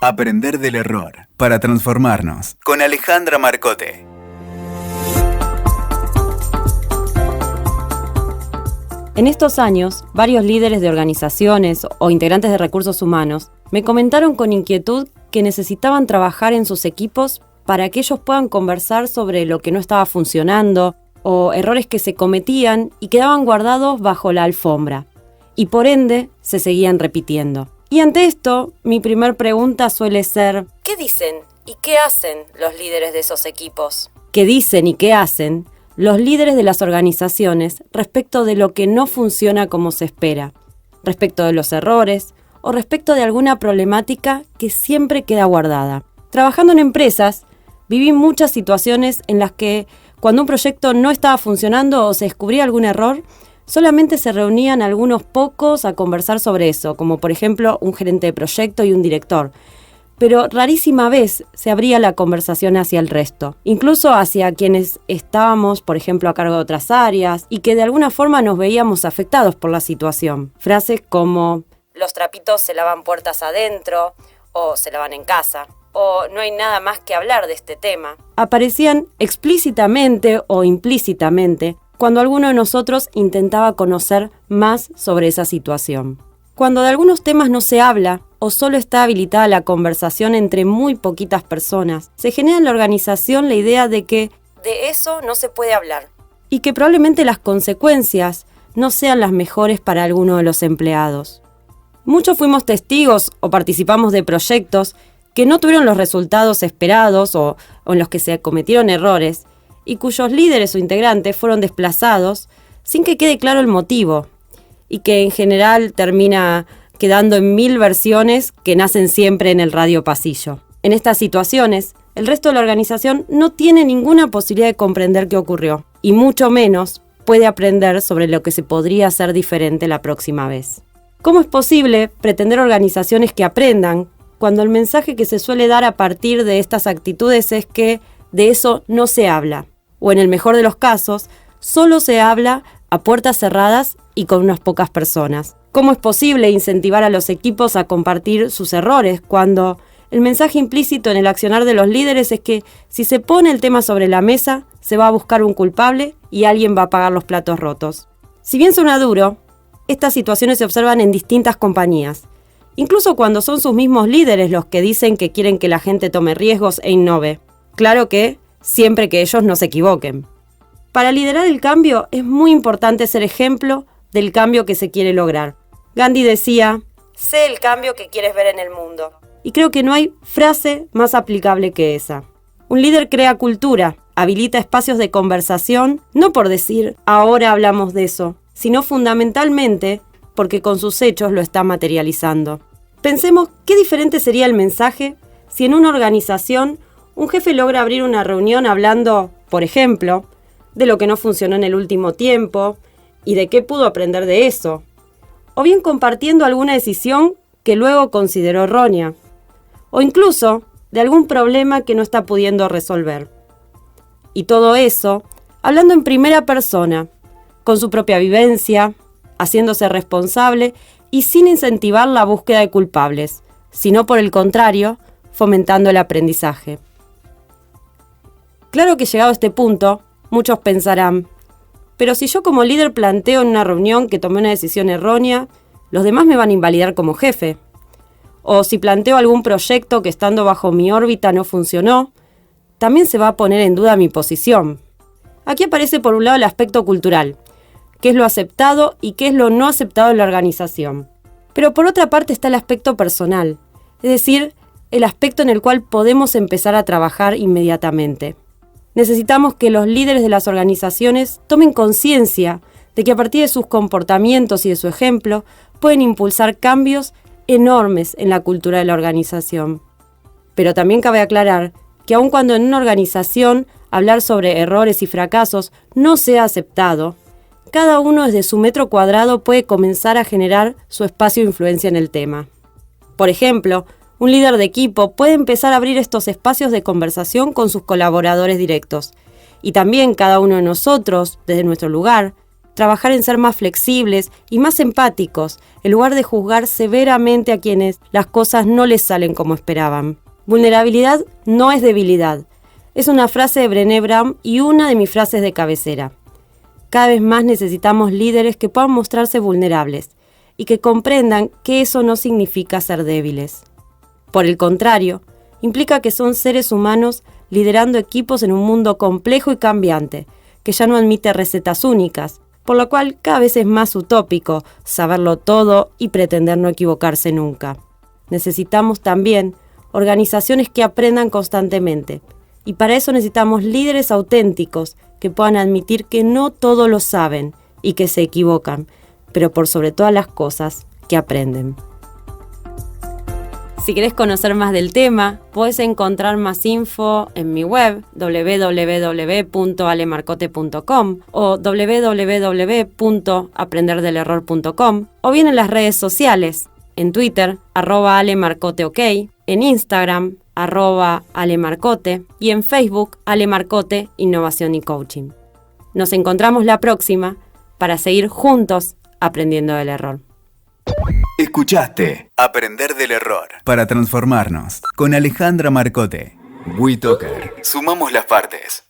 Aprender del error para transformarnos. Con Alejandra Marcote. En estos años, varios líderes de organizaciones o integrantes de recursos humanos me comentaron con inquietud que necesitaban trabajar en sus equipos para que ellos puedan conversar sobre lo que no estaba funcionando o errores que se cometían y quedaban guardados bajo la alfombra, y por ende se seguían repitiendo. Y ante esto, mi primer pregunta suele ser: ¿qué dicen y qué hacen los líderes de esos equipos? ¿Qué dicen y qué hacen los líderes de las organizaciones respecto de lo que no funciona como se espera, respecto de los errores o respecto de alguna problemática que siempre queda guardada? Trabajando en empresas, viví muchas situaciones en las que cuando un proyecto no estaba funcionando o se descubría algún error, solamente se reunían algunos pocos a conversar sobre eso, como por ejemplo un gerente de proyecto y un director. Pero rarísima vez se abría la conversación hacia el resto, incluso hacia quienes estábamos, por ejemplo, a cargo de otras áreas y que de alguna forma nos veíamos afectados por la situación. Frases como: los trapitos se lavan puertas adentro, o se lavan en casa, o no hay nada más que hablar de este tema, aparecían explícitamente o implícitamente cuando alguno de nosotros intentaba conocer más sobre esa situación. Cuando de algunos temas no se habla o solo está habilitada la conversación entre muy poquitas personas, se genera en la organización la idea de que de eso no se puede hablar y que probablemente las consecuencias no sean las mejores para alguno de los empleados. Muchos fuimos testigos o participamos de proyectos que no tuvieron los resultados esperados o en los que se cometieron errores y cuyos líderes o integrantes fueron desplazados sin que quede claro el motivo, y que en general termina quedando en 1000 versiones que nacen siempre en el radio pasillo. En estas situaciones, el resto de la organización no tiene ninguna posibilidad de comprender qué ocurrió, y mucho menos puede aprender sobre lo que se podría hacer diferente la próxima vez. ¿Cómo es posible pretender organizaciones que aprendan cuando el mensaje que se suele dar a partir de estas actitudes es que de eso no se habla? O en el mejor de los casos, solo se habla a puertas cerradas y con unas pocas personas. ¿Cómo es posible incentivar a los equipos a compartir sus errores cuando el mensaje implícito en el accionar de los líderes es que si se pone el tema sobre la mesa, se va a buscar un culpable y alguien va a pagar los platos rotos? Si bien suena duro, estas situaciones se observan en distintas compañías, incluso cuando son sus mismos líderes los que dicen que quieren que la gente tome riesgos e innove. Claro que siempre que ellos no se equivoquen. Para liderar el cambio es muy importante ser ejemplo del cambio que se quiere lograr. Gandhi decía: sé el cambio que quieres ver en el mundo. Y creo que no hay frase más aplicable que esa. Un líder crea cultura, habilita espacios de conversación, no por decir ahora hablamos de eso, sino fundamentalmente porque con sus hechos lo está materializando. Pensemos qué diferente sería el mensaje si en una organización un jefe logra abrir una reunión hablando, por ejemplo, de lo que no funcionó en el último tiempo y de qué pudo aprender de eso, o bien compartiendo alguna decisión que luego consideró errónea, o incluso de algún problema que no está pudiendo resolver. Y todo eso hablando en primera persona, con su propia vivencia, haciéndose responsable y sin incentivar la búsqueda de culpables, sino por el contrario, fomentando el aprendizaje. Claro que llegado a este punto, muchos pensarán: pero si yo como líder planteo en una reunión que tomé una decisión errónea, los demás me van a invalidar como jefe. O si planteo algún proyecto que estando bajo mi órbita no funcionó, también se va a poner en duda mi posición. Aquí aparece por un lado el aspecto cultural, qué es lo aceptado y qué es lo no aceptado en la organización. Pero por otra parte está el aspecto personal, es decir, el aspecto en el cual podemos empezar a trabajar inmediatamente. Necesitamos que los líderes de las organizaciones tomen conciencia de que a partir de sus comportamientos y de su ejemplo pueden impulsar cambios enormes en la cultura de la organización. Pero también cabe aclarar que aun cuando en una organización hablar sobre errores y fracasos no sea aceptado, cada uno desde su metro cuadrado puede comenzar a generar su espacio de influencia en el tema. Por ejemplo, un líder de equipo puede empezar a abrir estos espacios de conversación con sus colaboradores directos. Y también cada uno de nosotros, desde nuestro lugar, trabajar en ser más flexibles y más empáticos, en lugar de juzgar severamente a quienes las cosas no les salen como esperaban. Vulnerabilidad no es debilidad. Es una frase de Brené Brown y una de mis frases de cabecera. Cada vez más necesitamos líderes que puedan mostrarse vulnerables y que comprendan que eso no significa ser débiles. Por el contrario, implica que son seres humanos liderando equipos en un mundo complejo y cambiante, que ya no admite recetas únicas, por lo cual cada vez es más utópico saberlo todo y pretender no equivocarse nunca. Necesitamos también organizaciones que aprendan constantemente, y para eso necesitamos líderes auténticos que puedan admitir que no todo lo saben y que se equivocan, pero por sobre todas las cosas, que aprenden. Si querés conocer más del tema, podés encontrar más info en mi web www.alemarcote.com o www.aprenderdelerror.com o bien en las redes sociales, en Twitter, @alemarcoteok, en Instagram, @alemarcote y en Facebook, alemarcote, innovación y coaching. Nos encontramos la próxima para seguir juntos aprendiendo del error. Escuchaste Aprender del Error para Transformarnos con Alejandra Marcote. WeToker. Sumamos las partes.